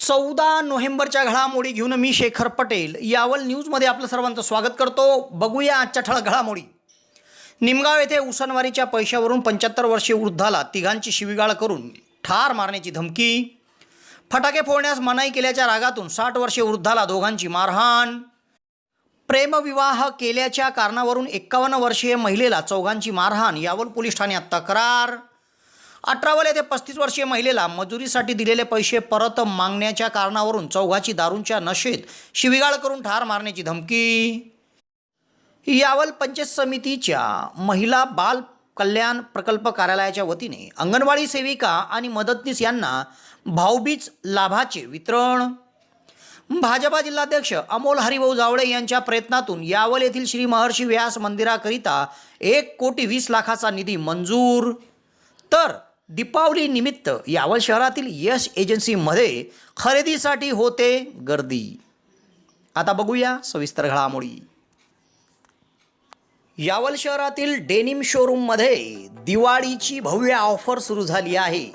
14 नोव्हेंबरच्या घडामोडी घेऊन मी शेखर पटेल यावल न्यूजमध्ये आपलं सर्वांचं स्वागत करतो। बघूया आजच्या ठळक घडामोडी। निमगाव येथे उसनवारीच्या पैशावरून 75 वर्षीय वृद्धाला तिघांची शिवीगाळ करून ठार मारण्याची धमकी। फटाके फोडण्यास मनाई केल्याच्या रागातून 60 वर्षीय वृद्धाला दोघांची मारहाण। प्रेमविवाह केल्याच्या कारणावरून 51 वर्षीय महिलेला चौघांची मारहाण। यावल पोलीस ठाण्यात तक्रार। अठरावल येथे 35 वर्षीय महिलेला मजुरीसाठी दिलेले पैसे परत मागण्याच्या कारणावरून चौघाची दारूंच्या नशेत शिवीगाळ करून ठार मारण्याची धमकी। यावल पंचायत समितीच्या महिला बाल कल्याण प्रकल्प कार्यालयाच्या वतीने अंगणवाडी सेविका आणि मदतनीस यांना भाऊबीज लाभाचे वितरण। भाजपा जिल्हाध्यक्ष अमोल हरिभाऊ जावळे यांच्या प्रयत्नातून यावल येथील श्री महर्षी व्यास मंदिराकरिता 1,20,00,000चा निधी मंजूर। तर दीपावली निमित्त यावल शहरातील यश एजन्सीमध्ये खरेदीसाठी होते गर्दी। आता बघूया सविस्तर घडामोडी। यावल शहरातील डेनिम शोरूममध्ये दिवाळीची भव्य ऑफर सुरू झाली आहे।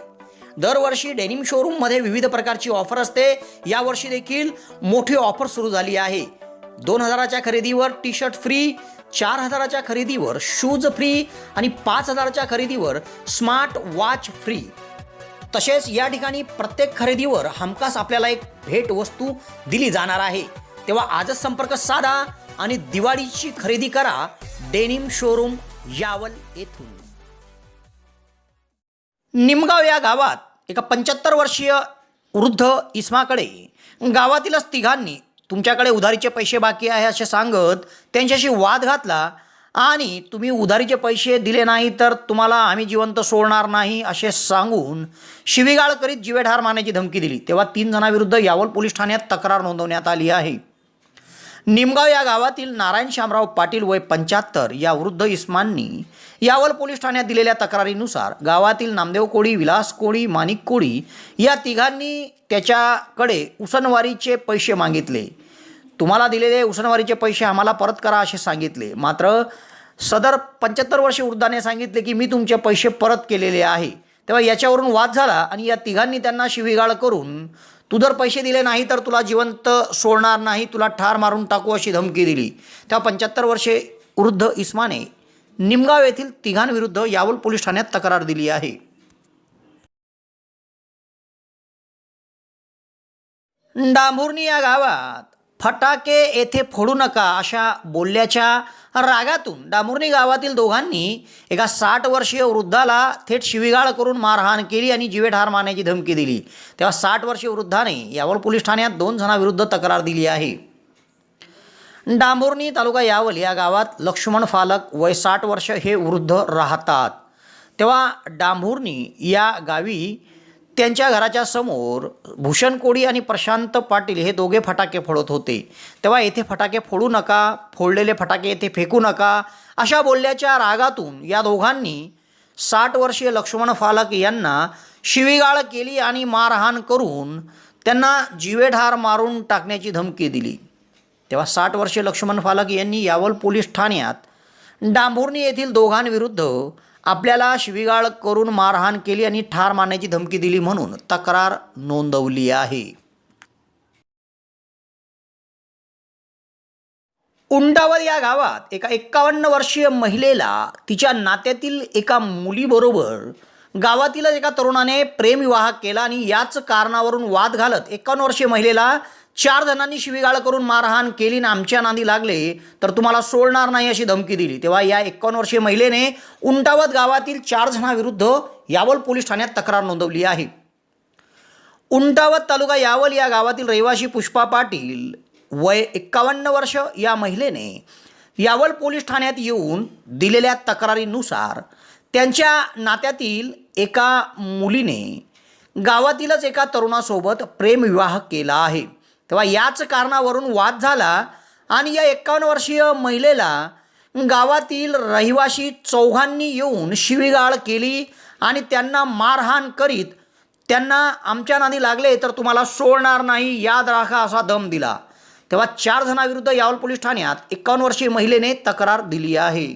दरवर्षी डेनिम शोरूममध्ये विविध प्रकारची ऑफर असते। यावर्षी देखील मोठी ऑफर सुरू झाली आहे। 2,000च्या खरेदीवर टी शर्ट फ्री, 4,000च्या खरेदीवर शूज फ्री आणि 5,000च्या खरेदीवर स्मार्ट वॉच फ्री। तसेच या ठिकाणी प्रत्येक खरेदीवर हमखास आपल्याला एक भेट वस्तू दिली जाणार आहे। तेव्हा आजच संपर्क साधा आणि दिवाळीची खरेदी करा डेनिम शोरूम यावल येथून। निमगाव या गावात एका 75 वर्षीय वृद्ध इस्माकडे गावातीलच तिघांनी तुमच्याकडे उधारीचे पैसे बाकी आहे असे सांगत त्यांच्याशी वाद घातला आणि तुम्ही उधारीचे पैसे दिले नाही तर तुम्हाला आम्ही जिवंत सोडणार नाही असे सांगून शिवीगाळ करीत जीवेठार मारण्याची धमकी दिली। तेव्हा 3 जणांविरुद्ध यावल पोलीस ठाण्यात तक्रार नोंदवण्यात आली आहे। निमगाव या गावातील नारायण शामराव पाटील वय 75 या वृद्ध इस्मांनी यावल पोलीस ठाण्यात दिलेल्या तक्रारीनुसार गावातील नामदेव कोळी, विलास कोळी, माणिक कोळी या तिघांनी त्याच्याकडे उसनवारीचे पैसे मागितले। तुम्हाला दिलेले उसनवारीचे पैसे आम्हाला परत करा असे सांगितले। मात्र सदर 75 वर्षीय वृद्धाने सांगितले की मी तुमचे पैसे परत केलेले आहे। तेव्हा याच्यावरून वाद झाला आणि या तिघांनी त्यांना शिवीगाळ करून तू जर पैसे दिले नाही तर तुला जिवंत सोडणार नाही, तुला ठार मारून टाकू अशी धमकी दिली। तेव्हा 75 वर्षे वृद्ध इस्माने निमगाव येथील तिघांविरुद्ध यावल पोलीस ठाण्यात तक्रार दिली आहे। डांभुर्णी या गावात फटाके येथे फोडू नका अशा बोलल्याच्या रागातून डांभुर्णी गावातील दोघांनी एका 60 वर्षीय वृद्धाला थेट शिवीगाळ करून मारहाण केली आणि जीवेठार मारण्याची धमकी दिली। तेव्हा 60 वर्षीय वृद्धाने यावल पोलीस ठाण्यात 2 जणांविरुद्ध तक्रार दिली आहे। डांभुर्णी तालुका यावल या गावात लक्ष्मण फालक वय 60 वर्ष हे वृद्ध राहतात। तेव्हा डांभुर्णी या गावी त्यांच्या घराच्या समोर भूषण कोळी आणि प्रशांत पाटील हे दोघे फटाके फोडत होते। तेव्हा येथे फटाके फोडू नका, फोडलेले फटाके येथे फेकू नका अशा बोलल्याच्या रागातून या दोघांनी 60 वर्षीय लक्ष्मण फालक यांना शिवीगाळ केली आणि मारहाण करून त्यांना जीवेठार मारून टाकण्याची धमकी दिली। तेव्हा 60 वर्षीय लक्ष्मण फालक यांनी यावल पोलीस ठाण्यात डांभुर्णी येथील दोघांविरुद्ध आपल्याला शिवीगाळ करून मारहाण केली आणि ठार मारण्याची धमकी दिली म्हणून तक्रार नोंदवली आहे। उंटावल या गावात एका 51 वर्षीय महिलेला तिच्या नात्यातील एका मुलीबरोबर गावातील एका तरुणाने प्रेमविवाह केला आणि याच कारणावरून वाद घालत 51 वर्षीय महिलेला 4 जणांनी शिवीगाळ करून मारहाण केली आणि आमच्या नादी लागले तर तुम्हाला सोडणार नाही अशी धमकी दिली। तेव्हा या 51 वर्षीय महिलेने उंटावत गावातील 4 जणांविरुद्ध यावल पोलीस ठाण्यात तक्रार नोंदवली आहे। उंटावत तालुका यावल या गावातील रहिवासी पुष्पा पाटील वय 51 वर्ष या महिलेने यावल पोलीस ठाण्यात येऊन दिलेल्या तक्रारीनुसार त्यांच्या नात्यातील एका मुलीने गावातीलच एका तरुणासोबत प्रेमविवाह केला आहे। तेव्हा याच कारणावरून वाद झाला आणि या 51 वर्षीय महिलेला गावातील रहिवासी चौघांनी येऊन शिवीगाळ केली आणि त्यांना मारहाण करीत त्यांना आमच्या नादी लागले तर तुम्हाला सोडणार नाही याद राखा असा दम दिला। तेव्हा 4 जणांविरुद्ध यावल पोलीस ठाण्यात 51 वर्षीय महिलेने तक्रार दिली आहे।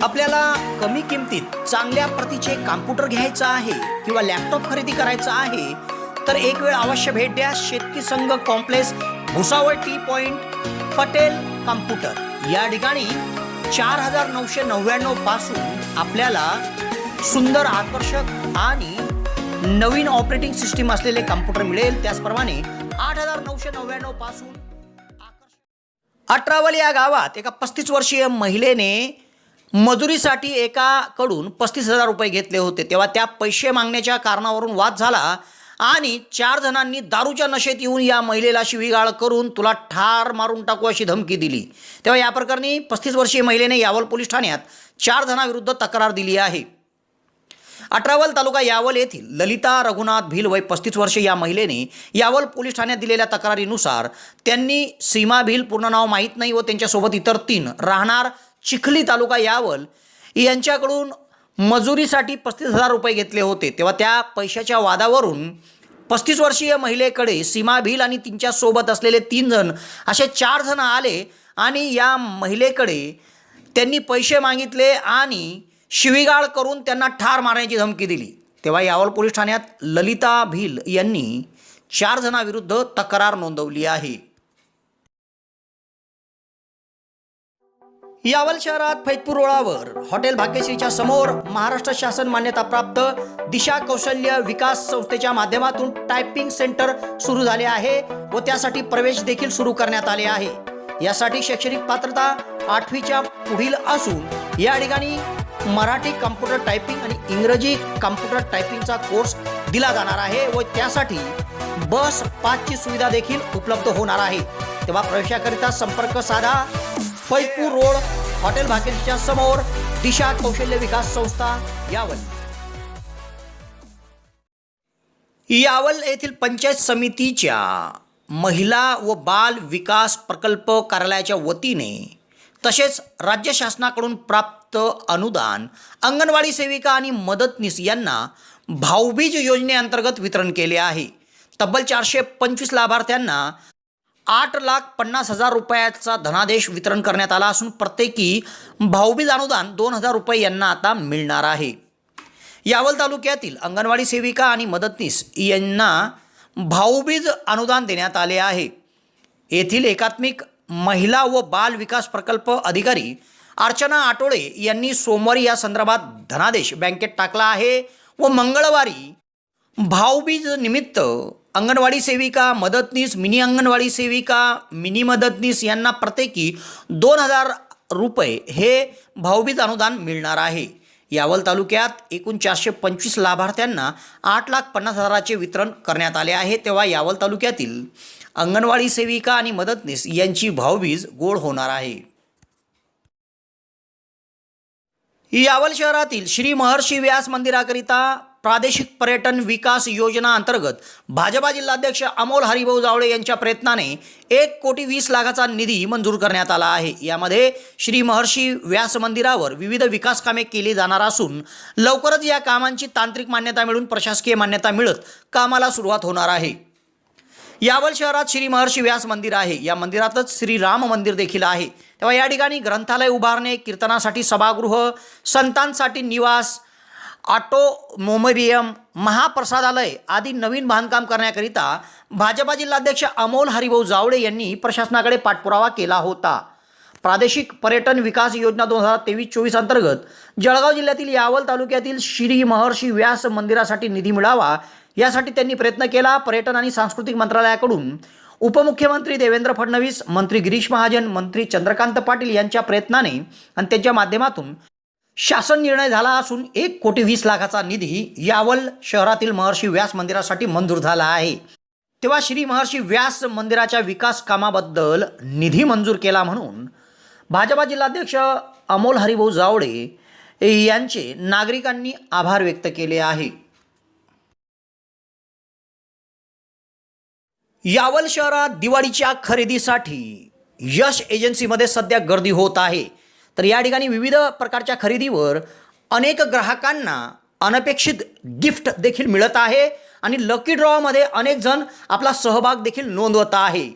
आपल्याला कमी किमतीत चांगल्या प्रतीचे कॉम्प्युटर घ्यायचा आहे किंवा लॅपटॉप खरेदी करायचा आहे तर एक वेळ अवश्य भेट द्या शेतकी संघ complex, Bhusawal T point, Patel computer या ठिकाणी 4,999 पासून आपल्याला सुंदर, आकर्षक आणि नवीन ऑपरेटिंग सिस्टीम असलेले कॉम्प्युटर मिळेल. त्याचप्रमाणे 8,999 पासून 18 या गावात एका 35 वर्षीय महिलेने मजुरीसाठी एकाकडून 35,000 रुपये घेतले होते. तेव्हा त्या पैसे मागण्याच्या कारणावरून वाद झाला आणि 4 जणांनी दारूच्या नशेत येऊन या महिलेला शिवीगाळ करून तुला ठार मारून टाकू अशी धमकी दिली. तेव्हा या प्रकरणी 35 वर्षीय महिलेने यावल पोलीस ठाण्यात 4 जणांविरुद्ध तक्रार दिली आहे. 18 तालुका यावल येथील ललिता रघुनाथ भिल वय 35 वर्षे या महिलेने यावल पोलीस ठाण्यात दिलेल्या तक्रारीनुसार त्यांनी सीमा भिल, पूर्ण नाव माहीत नाही, व त्यांच्यासोबत इतर 3 राहणार चिखली तालुका यावल यांच्याकडून मजुरीसाठी 35,000 रुपये घेतले होते. तेव्हा त्या पैशाच्या वादावरून 35 वर्षीय महिलेकडे सीमा भिल आणि तिच्यासोबत असलेले 3 जण असे 4 जण आले आणि या महिलेकडे त्यांनी पैसे मागितले आणि शिवीगाळ करून त्यांना ठार मारण्याची धमकी दिली. तेव्हा यावल पोलीस ठाण्यात ललिता भिल यांनी 4 जणांविरुद्ध तक्रार नोंदवली आहे. यावल शहरात फैजपूर रोडावर हॉटेल भाग्यश्रीच्या समोर महाराष्ट्र शासन मान्यताप्राप्त दिशा कौशल्य विकास संस्थेच्या माध्यमातून टायपिंग सेंटर सुरू झाले आहे व त्यासाठी प्रवेश देखील सुरू करण्यात आले आहे. यासाठी शैक्षणिक पात्रता 8वीच्या पुढील असून या ठिकाणी मराठी कॉम्प्युटर टायपिंग आणि इंग्रजी कॉम्प्युटर टायपिंगचा कोर्स दिला जाणार आहे व त्यासाठी बस पासची सुविधा देखील उपलब्ध होणार आहे. तेव्हा प्रवेशाकरिता संपर्क साधा. फैजपूर रोड, हॉटेल भाग्यश्रीच्या समोर, दिशा कौशल्य विकास संस्था, यावल. यावल येथील पंचायत समितीच्या महिला व बाल विकास प्रकल्प कार्यालयाच्या वतीने तसेच राज्य शासनाकडून प्राप्त अनुदान अंगणवाडी सेविका आणि मदतनीस यांना भाऊबीज योजनेअंतर्गत वितरण केले आहे. तब्बल 425 लाभार्थ्यांना 8,50,000 रुपयाचा धनादेश वितरण करण्यात आला असून प्रत्येकी भाऊबीज अनुदान 2,000 रुपये यांना आता मिळणार आहे. यावल तालुक्यातील अंगणवाडी सेविका आणि मदतनीस यांना भाऊबीज अनुदान देण्यात आले आहे. येथील एकात्मिक महिला व बाल विकास प्रकल्प अधिकारी अर्चना आटोळे यांनी सोमवारी या संदर्भात धनादेश बँकेत टाकला आहे व मंगळवारी भाऊबीज निमित्त अंगणवाडी सेविका, मदतनीस, मिनी अंगणवाडी सेविका, मिनी मदतनीस यांना प्रत्येकी 2,000 रुपये हे भाऊबीज अनुदान मिळणार आहे. यावल तालुक्यात एकूण 425 लाभार्थ्यांना 8,50,000चे वितरण करण्यात आले आहे. तेव्हा यावल तालुक्यातील अंगणवाडी सेविका आणि मदतनीस यांची भाऊबीज गोड होणार आहे. यावल शहरातील श्री महर्षी व्यास मंदिराकरिता प्रादेशिक पर्यटन विकास योजना अंतर्गत भाजपा जिल्हाध्यक्ष अमोल हरिभाऊ जावळे यांच्या प्रयत्नाने 1,20,00,000चा निधी मंजूर करण्यात आला आहे. यामध्ये श्री महर्षी व्यास मंदिरावर विविध विकास कामे केली जाणार असून लवकरच या कामांची तांत्रिक मान्यता मिळून प्रशासकीय मान्यता मिळत कामाला सुरुवात होणार आहे. यावल शहरात श्री महर्षी व्यास मंदिर आहे. या मंदिरातच श्री राम मंदिर देखील आहे. तेव्हा या ठिकाणी ग्रंथालय उभारणे, कीर्तनासाठी सभागृह, संतांसाठी निवास, ऑटो मोमेरियम, महाप्रसादालय आदी नवीन बांधकाम करण्याकरिता भाजपा जिल्हाध्यक्ष अमोल हरिभाऊ जावळे यांनी प्रशासनाकडे पाठपुरावा केला होता. प्रादेशिक पर्यटन विकास योजना 2023-24 अंतर्गत जळगाव जिल्ह्यातील यावल तालुक्यातील श्री महर्षी व्यास मंदिरासाठी निधी मिळावा यासाठी त्यांनी प्रयत्न केला. पर्यटन आणि सांस्कृतिक मंत्रालयाकडून उपमुख्यमंत्री देवेंद्र फडणवीस, मंत्री गिरीश महाजन, मंत्री चंद्रकांत पाटील यांच्या प्रयत्नाने आणि त्यांच्या माध्यमातून शासन निर्णय झाला असून 1,20,00,000चा निधी यावल शहरातील महर्षी व्यास मंदिरासाठी मंजूर झाला आहे. तेव्हा श्री महर्षी व्यास मंदिराच्या विकास कामाबद्दल निधी मंजूर केला म्हणून भाजपा जिल्हाध्यक्ष अमोल हरिभाऊ जावळे यांचे नागरिकांनी आभार व्यक्त केले आहे. यावल शहरात दिवाळीच्या खरेदीसाठी यश एजन्सीमध्ये सध्या गर्दी होत आहे. तर या ठिकाणी विविध प्रकारच्या खरेदीवर अनेक ग्राहकांना अनपेक्षित गिफ्ट देखील मिळत आहे आणि लकी ड्रॉमध्ये अनेक जण आपला सहभाग देखील नोंदवत आहे.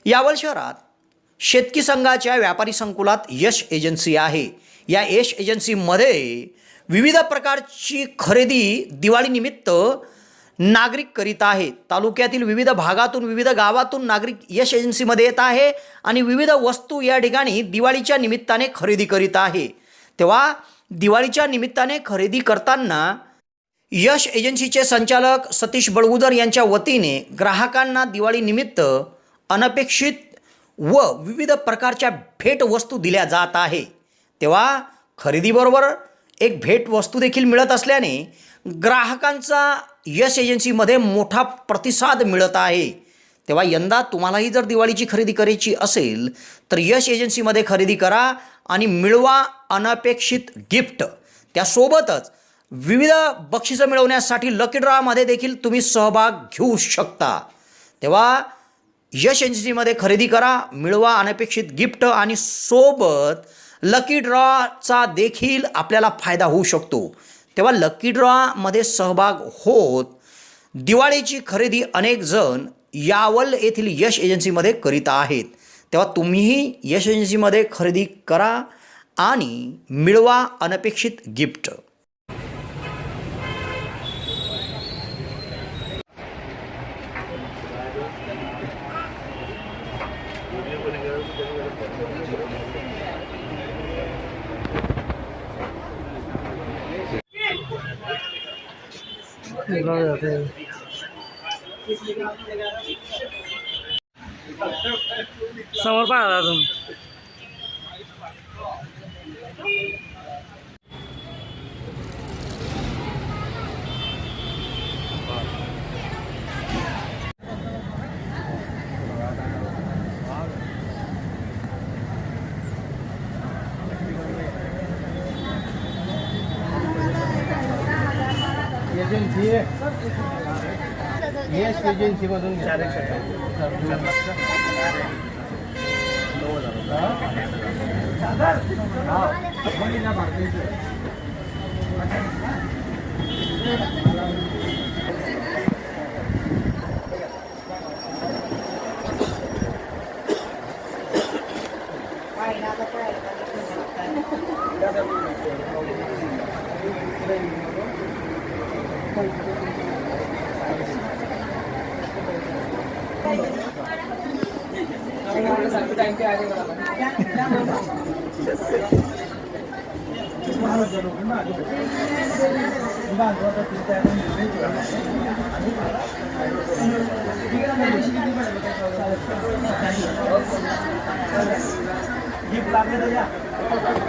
यावल शहरात शेतकी संघाच्या व्यापारी संकुलात यश एजन्सी आहे. या यश एजन्सीमध्ये विविध प्रकारची खरेदी दिवाळीनिमित्त नागरिक करीत आहेत. तालुक्यातील विविध भागातून विविध गावातून नागरिक यश एजन्सीमध्ये येत आहे आणि विविध वस्तू या ठिकाणी दिवाळीच्या निमित्ताने खरेदी करीत आहे. तेव्हा दिवाळीच्या निमित्ताने खरेदी करताना यश एजन्सीचे संचालक सतीश बळगुजर यांच्या वतीने ग्राहकांना दिवाळीनिमित्त अनपेक्षित व विविध प्रकारच्या भेटवस्तू दिल्या जात आहे. तेव्हा खरेदीबरोबर एक भेटवस्तू देखील मिळत असल्याने ग्राहकांचा यश एजन्सीमध्ये मोठा प्रतिसाद मिळत आहे. तेव्हा यंदा तुम्हालाही जर दिवाळीची खरेदी करायची असेल तर यश एजन्सीमध्ये खरेदी करा आणि मिळवा अनपेक्षित गिफ्ट. त्यासोबतच विविध बक्षिसं मिळवण्यासाठी लकी ड्रॉमध्ये देखील तुम्ही सहभाग घेऊ शकता. तेव्हा यश एजन्सीमध्ये खरेदी करा, मिळवा अनपेक्षित गिफ्ट आणि सोबत लकी ड्रॉचा देखील आपल्याला फायदा होऊ शकतो. तेव्हा लकी ड्रॉमध्ये सहभाग होत दिवाळीची खरेदी अनेक जण यावल येथील यश एजन्सीमध्ये करीत आहेत. तेव्हा तुम्हीही यश एजन्सीमध्ये खरेदी करा आणि मिळवा अनपेक्षित गिफ्ट. समोर पाहा अजून एजन्सी यश एजन्सीमधून गिफ्ट लागले